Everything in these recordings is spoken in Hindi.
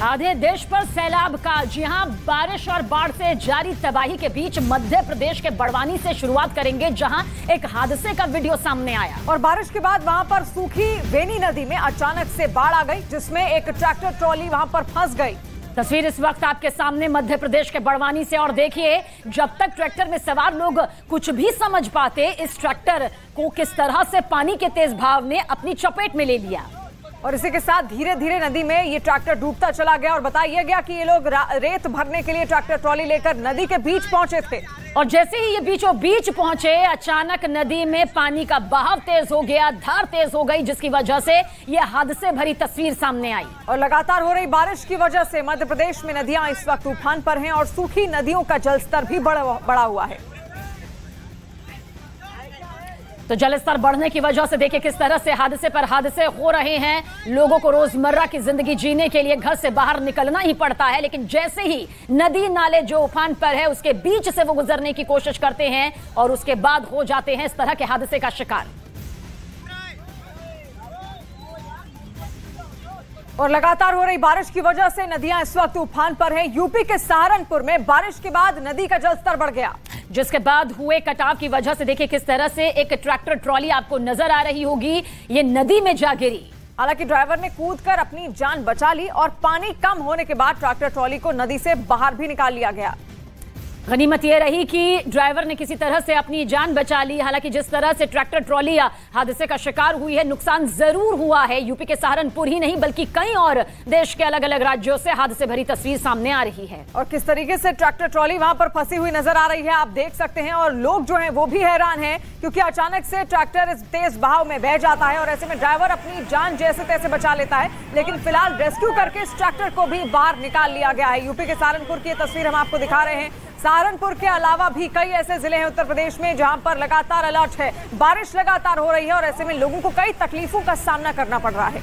आधे देश पर सैलाब का। जी हां, बारिश और बाढ़ से जारी तबाही के बीच मध्य प्रदेश के बड़वानी से शुरुआत करेंगे, जहां एक हादसे का वीडियो सामने आया। और बारिश के बाद वहां पर सूखी वेनी नदी में अचानक से बाढ़ आ गई, जिसमें एक ट्रैक्टर ट्रॉली वहां पर फंस गई। तस्वीर इस वक्त आपके सामने मध्य प्रदेश के बड़वानी से। और देखिए, जब तक ट्रैक्टर में सवार लोग कुछ भी समझ पाते, इस ट्रैक्टर को किस तरह से पानी के तेज बहाव ने अपनी चपेट में ले लिया। और इसी के साथ धीरे धीरे नदी में ये ट्रैक्टर डूबता चला गया। और बताया गया कि ये लोग रेत भरने के लिए ट्रैक्टर ट्रॉली लेकर नदी के बीच पहुंचे थे। और जैसे ही ये बीचों बीच पहुंचे, अचानक नदी में पानी का बहाव तेज हो गया, धार तेज हो गई, जिसकी वजह से ये हादसे भरी तस्वीर सामने आई। और लगातार हो रही बारिश की वजह से मध्य प्रदेश में नदियां इस वक्त उफान पर हैं और सूखी नदियों का जलस्तर भी बढ़ा हुआ है। तो जलस्तर बढ़ने की वजह से देखिए किस तरह से हादसे पर हादसे हो रहे हैं। लोगों को रोजमर्रा की जिंदगी जीने के लिए घर से बाहर निकलना ही पड़ता है, लेकिन जैसे ही नदी नाले जो उफान पर है उसके बीच से वो गुजरने की कोशिश करते हैं और उसके बाद हो जाते हैं इस तरह के हादसे का शिकार। और लगातार हो रही बारिश की वजह से नदियां इस वक्त उफान पर हैं। यूपी के सहारनपुर में बारिश के बाद नदी का जलस्तर बढ़ गया, जिसके बाद हुए कटाव की वजह से देखिए किस तरह से एक ट्रैक्टर ट्रॉली आपको नजर आ रही होगी, ये नदी में जा गिरी। हालांकि ड्राइवर ने कूदकर अपनी जान बचा ली और पानी कम होने के बाद ट्रैक्टर ट्रॉली को नदी से बाहर भी निकाल लिया गया। गनीमत यह रही कि ड्राइवर ने किसी तरह से अपनी जान बचा ली। हालांकि जिस तरह से ट्रैक्टर ट्रॉली हादसे का शिकार हुई है, नुकसान जरूर हुआ है। यूपी के सहारनपुर ही नहीं बल्कि कई और देश के अलग अलग राज्यों से हादसे भरी तस्वीर सामने आ रही है। और किस तरीके से ट्रैक्टर ट्रॉली वहां पर फंसी हुई नजर आ रही है, आप देख सकते हैं। और लोग जो हैं वो भी हैरान हैं, क्योंकि अचानक से ट्रैक्टर इस तेज बहाव में बह जाता है और ऐसे में ड्राइवर अपनी जान जैसे तैसे बचा लेता है। लेकिन फिलहाल रेस्क्यू करके इस ट्रैक्टर को भी बाहर निकाल लिया गया है। यूपी के सहारनपुर की तस्वीर हम आपको दिखा रहे हैं। सहारनपुर के अलावा भी कई ऐसे जिले हैं उत्तर प्रदेश में जहां पर लगातार अलर्ट है। बारिश लगातार हो रही है और ऐसे में लोगों को कई तकलीफों का सामना करना पड़ रहा है।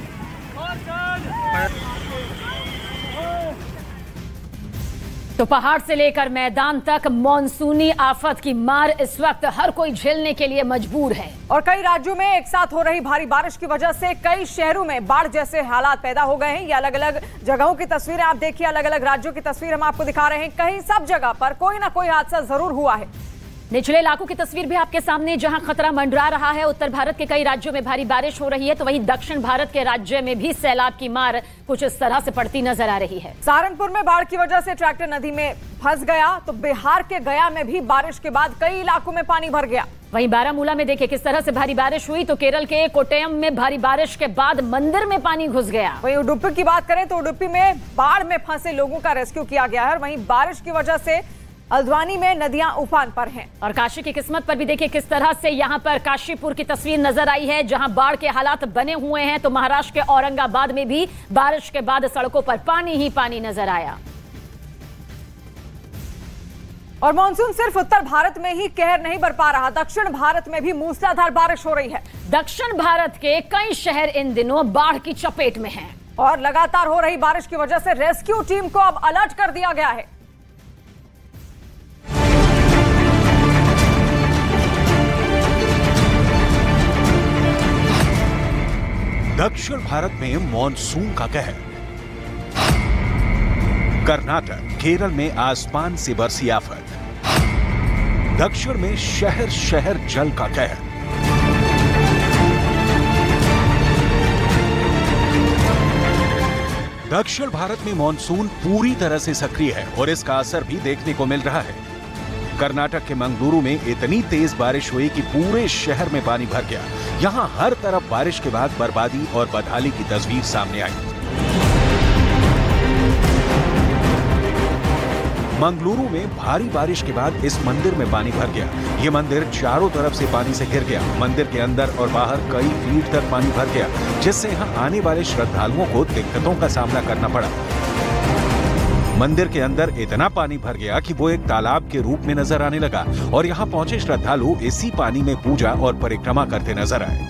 तो पहाड़ से लेकर मैदान तक मॉनसूनी आफत की मार इस वक्त हर कोई झेलने के लिए मजबूर है। और कई राज्यों में एक साथ हो रही भारी बारिश की वजह से कई शहरों में बाढ़ जैसे हालात पैदा हो गए हैं। ये अलग अलग जगहों की तस्वीरें आप देखिए, अलग अलग राज्यों की तस्वीर हम आपको दिखा रहे हैं। कहीं सब जगह पर कोई ना कोई हादसा जरूर हुआ है। निचले इलाकों की तस्वीर भी आपके सामने, जहां खतरा मंडरा रहा है। उत्तर भारत के कई राज्यों में भारी बारिश हो रही है, तो वहीं दक्षिण भारत के राज्य में भी सैलाब की मार कुछ इस तरह से पड़ती नजर आ रही है। सहारनपुर में बाढ़ की वजह से ट्रैक्टर नदी में फंस गया, तो बिहार के गया में भी बारिश के बाद कई इलाकों में पानी भर गया। वहीं बारामूला में देखिए किस तरह से भारी बारिश हुई, तो केरल के कोट्टयम में भारी बारिश के बाद मंदिर में पानी घुस गया। वहीं उडुपी की बात करें तो उडुपी में बाढ़ में फंसे लोगों का रेस्क्यू किया गया है। वहीं बारिश की वजह से हल्द्वानी में नदियां उफान पर हैं। और काशी की किस्मत पर भी देखिए किस तरह से यहां पर काशीपुर की तस्वीर नजर आई है, जहां बाढ़ के हालात बने हुए हैं। तो महाराष्ट्र के औरंगाबाद में भी बारिश के बाद सड़कों पर पानी ही पानी नजर आया। और मानसून सिर्फ उत्तर भारत में ही कहर नहीं बरपा रहा, दक्षिण भारत में भी मूसलाधार बारिश हो रही है। दक्षिण भारत के कई शहर इन दिनों बाढ़ की चपेट में हैं। और लगातार हो रही बारिश की वजह से रेस्क्यू टीम को अब अलर्ट कर दिया गया है। दक्षिण भारत में मॉनसून का कहर। कर्नाटक, केरल में आसमान से बरसी आफत। दक्षिण में शहर शहर जल का कहर। दक्षिण भारत में मॉनसून पूरी तरह से सक्रिय है और इसका असर भी देखने को मिल रहा है। कर्नाटक के मंगलुरु में इतनी तेज बारिश हुई कि पूरे शहर में पानी भर गया। यहां हर तरफ बारिश के बाद बर्बादी और बदहाली की तस्वीर सामने आई। मंगलुरु में भारी बारिश के बाद इस मंदिर में पानी भर गया। ये मंदिर चारों तरफ से पानी से घिर गया। मंदिर के अंदर और बाहर कई फीट तक पानी भर गया, जिससे यहां आने वाले श्रद्धालुओं को दिक्कतों का सामना करना पड़ा। मंदिर के अंदर इतना पानी भर गया कि वो एक तालाब के रूप में नजर आने लगा और यहाँ पहुंचे श्रद्धालु इसी पानी में पूजा और परिक्रमा करते नजर आए।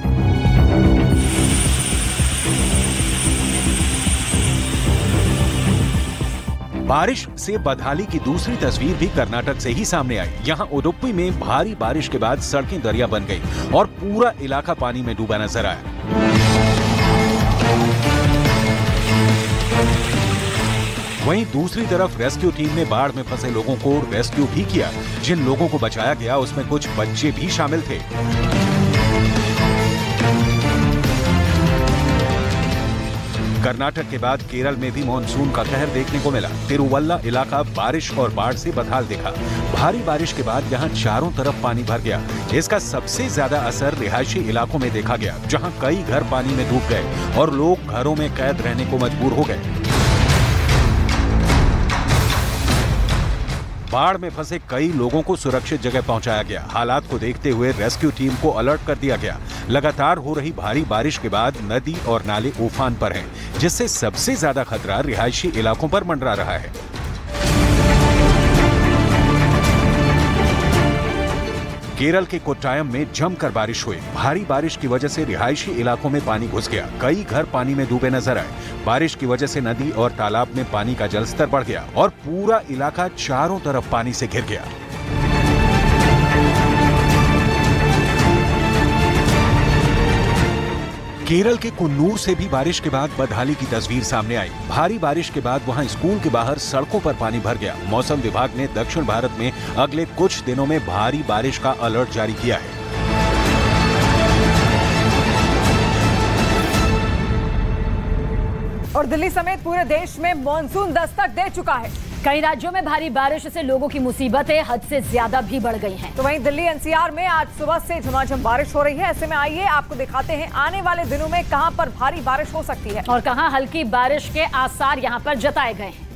बारिश से बदहाली की दूसरी तस्वीर भी कर्नाटक से ही सामने आई। यहाँ उडुपी में भारी बारिश के बाद सड़कें दरिया बन गई और पूरा इलाका पानी में डूबा नजर आया। वहीं दूसरी तरफ रेस्क्यू टीम ने बाढ़ में फंसे लोगों को रेस्क्यू भी किया। जिन लोगों को बचाया गया उसमें कुछ बच्चे भी शामिल थे। कर्नाटक के बाद केरल में भी मानसून का कहर देखने को मिला। तिरुवल्ला इलाका बारिश और बाढ़ से बदहाल दिखा। भारी बारिश के बाद यहां चारों तरफ पानी भर गया। इसका सबसे ज्यादा असर रिहायशी इलाकों में देखा गया, जहां कई घर पानी में डूब गए और लोग घरों में कैद रहने को मजबूर हो गए। बाढ़ में फंसे कई लोगों को सुरक्षित जगह पहुंचाया गया। हालात को देखते हुए रेस्क्यू टीम को अलर्ट कर दिया गया। लगातार हो रही भारी बारिश के बाद नदी और नाले उफान पर हैं, जिससे सबसे ज्यादा खतरा रिहायशी इलाकों पर मंडरा रहा है। केरल के कोट्टायम में जमकर बारिश हुई। भारी बारिश की वजह से रिहायशी इलाकों में पानी घुस गया। कई घर पानी में डूबे नजर आए। बारिश की वजह से नदी और तालाब में पानी का जलस्तर बढ़ गया और पूरा इलाका चारों तरफ पानी से घिर गया। केरल के कुन्नूर से भी बारिश के बाद बदहाली की तस्वीर सामने आई। भारी बारिश के बाद वहां स्कूल के बाहर सड़कों पर पानी भर गया। मौसम विभाग ने दक्षिण भारत में अगले कुछ दिनों में भारी बारिश का अलर्ट जारी किया है। और दिल्ली समेत पूरे देश में मानसून दस्तक दे चुका है। कई राज्यों में भारी बारिश से लोगों की मुसीबतें हद से ज्यादा भी बढ़ गई हैं। तो वहीं दिल्ली एनसीआर में आज सुबह से झमाझम बारिश हो रही है। ऐसे में आइए आपको दिखाते हैं आने वाले दिनों में कहां पर भारी बारिश हो सकती है और कहां हल्की बारिश के आसार यहां पर जताए गए हैं।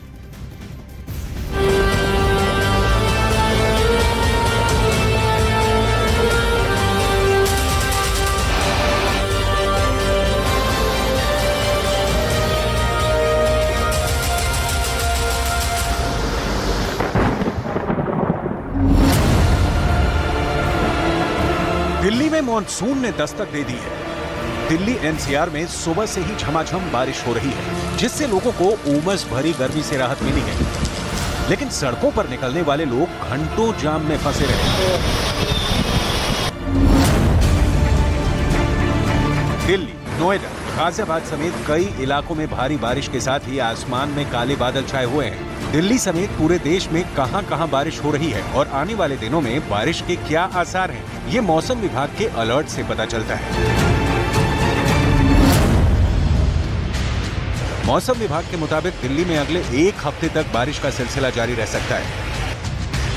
दिल्ली में मानसून ने दस्तक दे दी है। दिल्ली एनसीआर में सुबह से ही झमाझम बारिश हो रही है, जिससे लोगों को उमस भरी गर्मी से राहत मिली है। लेकिन सड़कों पर निकलने वाले लोग घंटों जाम में फंसे रहे। दिल्ली, नोएडा, गाजियाबाद समेत कई इलाकों में भारी बारिश के साथ ही आसमान में काले बादल छाए हुए हैं। दिल्ली समेत पूरे देश में कहां-कहां बारिश हो रही है और आने वाले दिनों में बारिश के क्या आसार हैं, ये मौसम विभाग के अलर्ट से पता चलता है। मौसम विभाग के मुताबिक दिल्ली में अगले एक हफ्ते तक बारिश का सिलसिला जारी रह सकता है।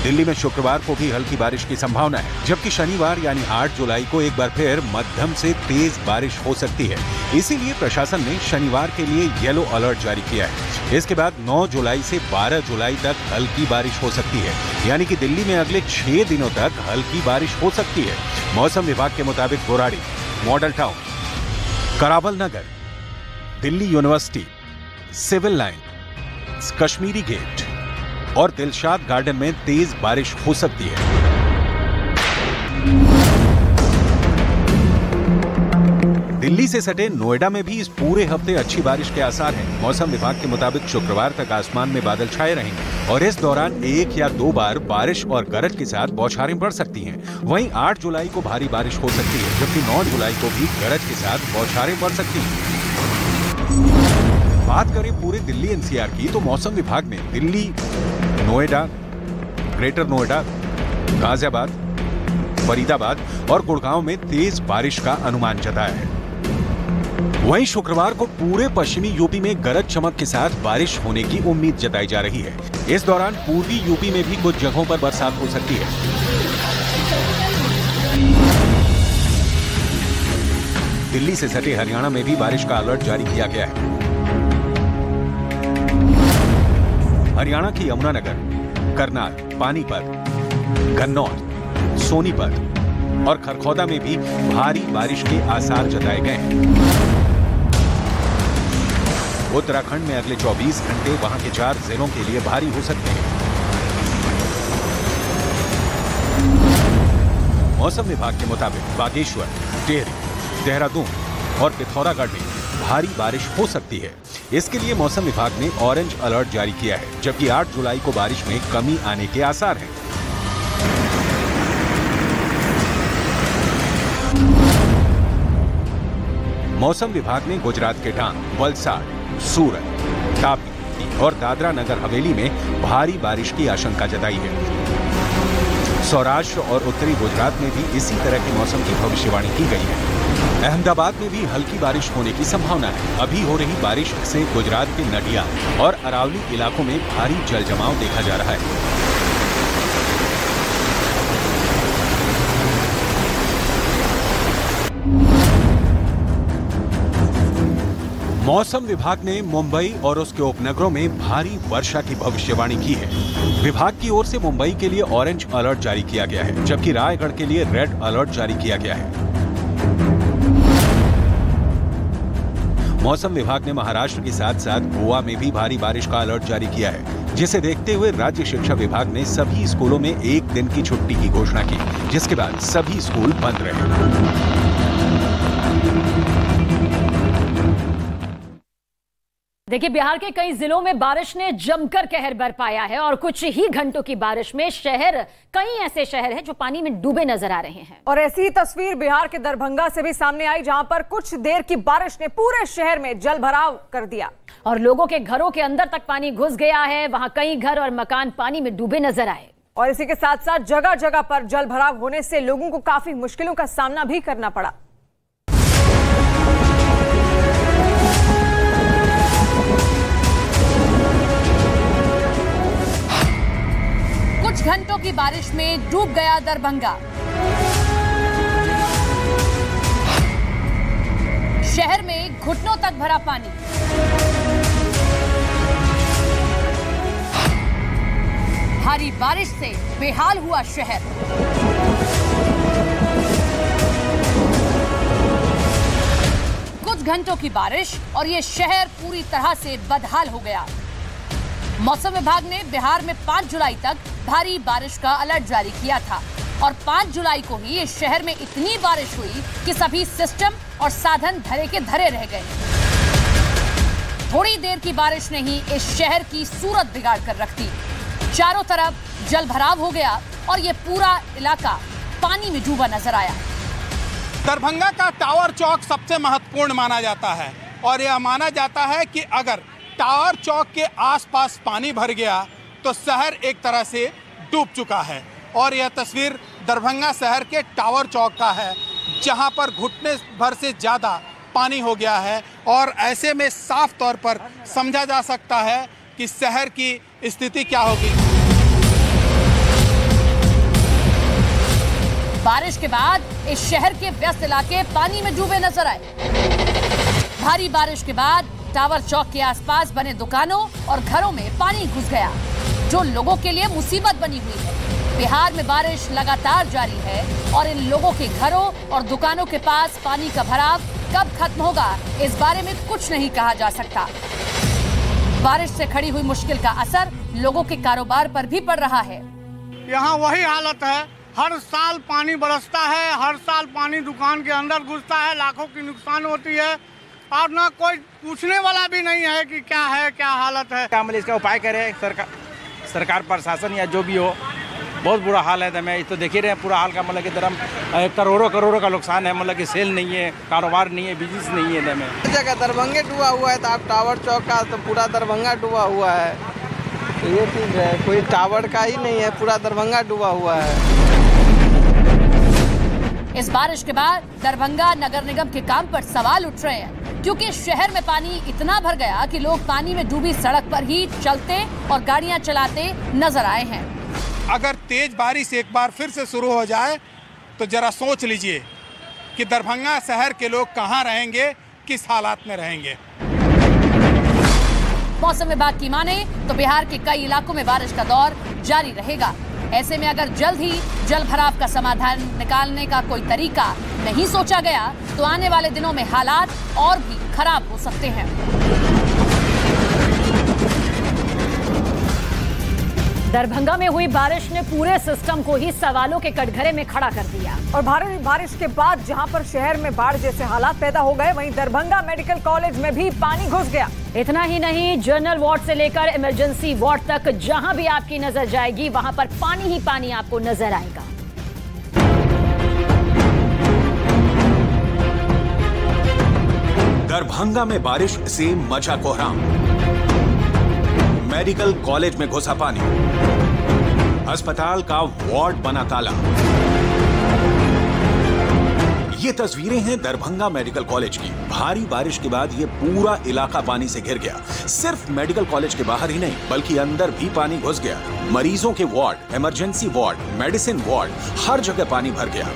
दिल्ली में शुक्रवार को भी हल्की बारिश की संभावना है, जबकि शनिवार यानी 8 जुलाई को एक बार फिर मध्यम से तेज बारिश हो सकती है। इसीलिए प्रशासन ने शनिवार के लिए येलो अलर्ट जारी किया है। इसके बाद 9 जुलाई से 12 जुलाई तक हल्की बारिश हो सकती है, यानी कि दिल्ली में अगले 6 दिनों तक हल्की बारिश हो सकती है। मौसम विभाग के मुताबिक Burari, Model Town, Karawal Nagar, Delhi University, Civil Line, Kashmiri Gate और दिलशाद गार्डन में तेज बारिश हो सकती है। दिल्ली से सटे नोएडा में भी इस पूरे हफ्ते अच्छी बारिश के आसार हैं। मौसम विभाग के मुताबिक शुक्रवार तक आसमान में बादल छाए रहेंगे और इस दौरान 1 या 2 बार बारिश और गरज के साथ बौछारें पड़ सकती हैं। वहीं 8 जुलाई को भारी बारिश हो सकती है, जबकि 9 जुलाई को भी गरज के साथ बौछारें पड़ सकती हैं। बात करें पूरे दिल्ली एनसीआर की, तो मौसम विभाग ने दिल्ली, नोएडा, ग्रेटर नोएडा, गाजियाबाद, फरीदाबाद और गुड़गांव में तेज बारिश का अनुमान जताया है। वहीं शुक्रवार को पूरे पश्चिमी यूपी में गरज चमक के साथ बारिश होने की उम्मीद जताई जा रही है। इस दौरान पूर्वी यूपी में भी कुछ जगहों पर बरसात हो सकती है। दिल्ली से सटे हरियाणा में भी बारिश का अलर्ट जारी किया गया है। हरियाणा की यमुनानगर, करनाल, पानीपत, गन्नौर, सोनीपत और खरखौदा में भी भारी बारिश के आसार जताए गए हैं। उत्तराखंड में अगले 24 घंटे वहां के 4 जिलों के लिए भारी हो सकते हैं। मौसम विभाग के मुताबिक बागेश्वर, टिहरी, देहरादून और पिथौरागढ़ में भारी बारिश हो सकती है। इसके लिए मौसम विभाग ने ऑरेंज अलर्ट जारी किया है, जबकि 8 जुलाई को बारिश में कमी आने के आसार हैं। मौसम विभाग ने गुजरात के डांग, वलसाड, सूरत, तापी, और दादरा नगर हवेली में भारी बारिश की आशंका जताई है। सौराष्ट्र और उत्तरी गुजरात में भी इसी तरह के मौसम की भविष्यवाणी की गई है। अहमदाबाद में भी हल्की बारिश होने की संभावना है। अभी हो रही बारिश से गुजरात के नडिया और अरावली इलाकों में भारी जल जमाव देखा जा रहा है। मौसम विभाग ने मुंबई और उसके उपनगरों में भारी वर्षा की भविष्यवाणी की है। विभाग की ओर से मुंबई के लिए ऑरेंज अलर्ट जारी किया गया है, जबकि रायगढ़ के लिए रेड अलर्ट जारी किया गया है। मौसम विभाग ने महाराष्ट्र के साथ साथ गोवा में भी भारी बारिश का अलर्ट जारी किया है, जिसे देखते हुए राज्य शिक्षा विभाग ने सभी स्कूलों में एक दिन की छुट्टी की घोषणा की, जिसके बाद सभी स्कूल बंद रहे। देखिए, बिहार के कई जिलों में बारिश ने जमकर कहर बरपाया है और कुछ ही घंटों की बारिश में कई ऐसे शहर हैं जो पानी में डूबे नजर आ रहे हैं। और ऐसी ही तस्वीर बिहार के दरभंगा से भी सामने आई, जहां पर कुछ देर की बारिश ने पूरे शहर में जल भराव कर दिया और लोगों के घरों के अंदर तक पानी घुस गया है। वहां कई घर और मकान पानी में डूबे नजर आए और इसी के साथ साथ जगह जगह पर जल भराव होने से लोगों को काफी मुश्किलों का सामना भी करना पड़ा। कुछ घंटों की बारिश में डूब गया दरभंगा। शहर में घुटनों तक भरा पानी। भारी बारिश से बेहाल हुआ शहर। कुछ घंटों की बारिश और ये शहर पूरी तरह से बदहाल हो गया। मौसम विभाग ने बिहार में 5 जुलाई तक भारी बारिश का अलर्ट जारी किया था और 5 जुलाई को ही इस शहर में इतनी बारिश हुई कि सभी सिस्टम और साधन धरे के धरे रह गए। थोड़ी देर की बारिश ने ही इस शहर की सूरत बिगाड़ कर रख दी। चारों तरफ जल भराव हो गया और ये पूरा इलाका पानी में डूबा नजर आया। दरभंगा का टावर चौक सबसे महत्वपूर्ण माना जाता है और यह माना जाता है कि अगर टावर चौक के आसपास पानी भर गया तो शहर एक तरह से डूब चुका है। और यह तस्वीर दरभंगा शहर के टावर चौक का है, जहां पर घुटने भर से ज़्यादा पानी हो गया है और ऐसे में साफ तौर पर समझा जा सकता है कि शहर की स्थिति क्या होगी। बारिश के बाद इस शहर के व्यस्त इलाके पानी में डूबे नजर आए। भारी बारिश के बाद टावर चौक के आसपास बने दुकानों और घरों में पानी घुस गया, जो लोगों के लिए मुसीबत बनी हुई है। बिहार में बारिश लगातार जारी है और इन लोगों के घरों और दुकानों के पास पानी का भराव कब खत्म होगा, इस बारे में कुछ नहीं कहा जा सकता। बारिश से खड़ी हुई मुश्किल का असर लोगों के कारोबार पर भी पड़ रहा है। यहाँ वही हालत है, हर साल पानी बरसता है, हर साल पानी दुकान के अंदर घुसता है, लाखों की नुकसान होती है और ना कोई पूछने वाला भी नहीं है कि क्या है, क्या हालत है। क्या मतलब इसका उपाय करे सरकार प्रशासन या जो भी हो। बहुत बुरा हाल है। मैं तो देख ही रहे हैं पूरा हाल का, मतलब कि दरम करोड़ों का नुकसान है। मतलब कि सेल नहीं है, कारोबार नहीं है, बिजनेस नहीं है। में जगह दरभंगा डूबा हुआ है, तो आप टावर चौक का तो पूरा दरभंगा डूबा हुआ है। तो ये चीज़ है, कोई टावर का ही नहीं है, पूरा दरभंगा डूबा हुआ है। इस बारिश के बाद दरभंगा नगर निगम के काम पर सवाल उठ रहे हैं, क्योंकि शहर में पानी इतना भर गया कि लोग पानी में डूबी सड़क पर ही चलते और गाड़ियां चलाते नजर आए हैं। अगर तेज बारिश एक बार फिर से शुरू हो जाए तो जरा सोच लीजिए कि दरभंगा शहर के लोग कहां रहेंगे, किस हालात में रहेंगे। मौसम विभाग की माने तो बिहार के कई इलाकों में बारिश का दौर जारी रहेगा। ऐसे में अगर जल्द ही जल भराव का समाधान निकालने का कोई तरीका नहीं सोचा गया तो आने वाले दिनों में हालात और भी खराब हो सकते हैं। दरभंगा में हुई बारिश ने पूरे सिस्टम को ही सवालों के कटघरे में खड़ा कर दिया और भारी बारिश के बाद जहां पर शहर में बाढ़ जैसे हालात पैदा हो गए, वहीं दरभंगा मेडिकल कॉलेज में भी पानी घुस गया। इतना ही नहीं, जनरल वार्ड से लेकर इमरजेंसी वार्ड तक जहां भी आपकी नजर जाएगी वहां पर पानी ही पानी आपको नजर आएगा। दरभंगा में बारिश से मचा कोहराम। मेडिकल कॉलेज में घुसा पानी, अस्पताल का वार्ड बना ताला। ये तस्वीरें हैं दरभंगा मेडिकल कॉलेज की। भारी बारिश के बाद ये पूरा इलाका पानी से घिर गया। सिर्फ मेडिकल कॉलेज के बाहर ही नहीं बल्कि अंदर भी पानी घुस गया। मरीजों के ward, emergency ward, medicine ward, हर जगह पानी भर गया।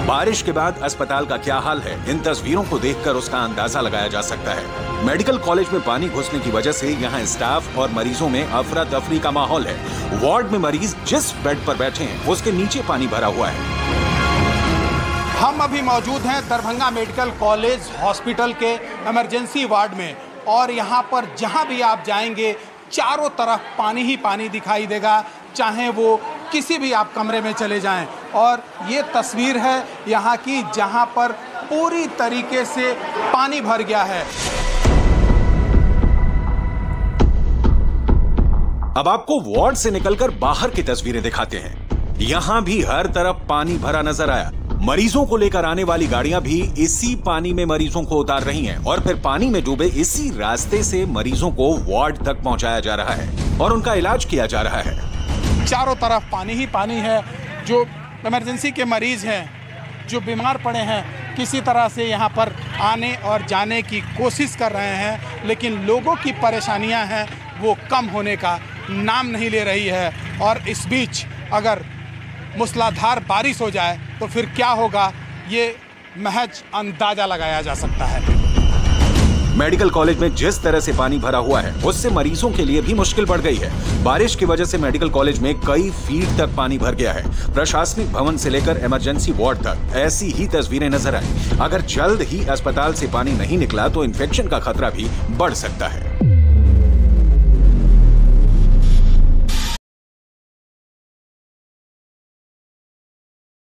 बारिश के बाद अस्पताल का क्या हाल है, इन तस्वीरों को देखकर उसका अंदाजा लगाया जा सकता है। मेडिकल कॉलेज में पानी घुसने की वजह से यहाँ स्टाफ और मरीजों में अफरा तफरी का माहौल है। वार्ड में मरीज जिस बेड पर बैठे हैं उसके नीचे पानी भरा हुआ है। हम अभी मौजूद हैं दरभंगा मेडिकल कॉलेज हॉस्पिटल के इमरजेंसी वार्ड में, और यहाँ पर जहाँ भी आप जाएंगे चारों तरफ पानी ही पानी दिखाई देगा, चाहे वो किसी भी आप कमरे में चले जाएं। और ये तस्वीर है यहाँ की जहाँ पर पूरी तरीके से पानी भर गया है। अब आपको वार्ड से निकलकर बाहर की तस्वीरें दिखाते हैं। यहाँ भी हर तरफ पानी भरा नजर आया। मरीजों को लेकर आने वाली गाड़ियां भी इसी पानी में मरीजों को उतार रही हैं और फिर पानी में डूबे इसी रास्ते से मरीजों को वार्ड तक पहुंचाया जा रहा है और उनका इलाज किया जा रहा है। चारों तरफ पानी ही पानी है। जो इमरजेंसी के मरीज हैं, जो बीमार पड़े हैं, किसी तरह से यहाँ पर आने और जाने की कोशिश कर रहे हैं, लेकिन लोगों की परेशानियाँ हैं वो कम होने का नाम नहीं ले रही है। और इस बीच अगर मूसलाधार बारिश हो जाए तो फिर क्या होगा, ये महज अंदाजा लगाया जा सकता है। मेडिकल कॉलेज में जिस तरह से पानी भरा हुआ है उससे मरीजों के लिए भी मुश्किल बढ़ गई है। बारिश की वजह से मेडिकल कॉलेज में कई फीट तक पानी भर गया है। प्रशासनिक भवन से लेकर इमरजेंसी वार्ड तक ऐसी ही तस्वीरें नजर आई। अगर जल्द ही अस्पताल से पानी नहीं निकला तो इन्फेक्शन का खतरा भी बढ़ सकता है।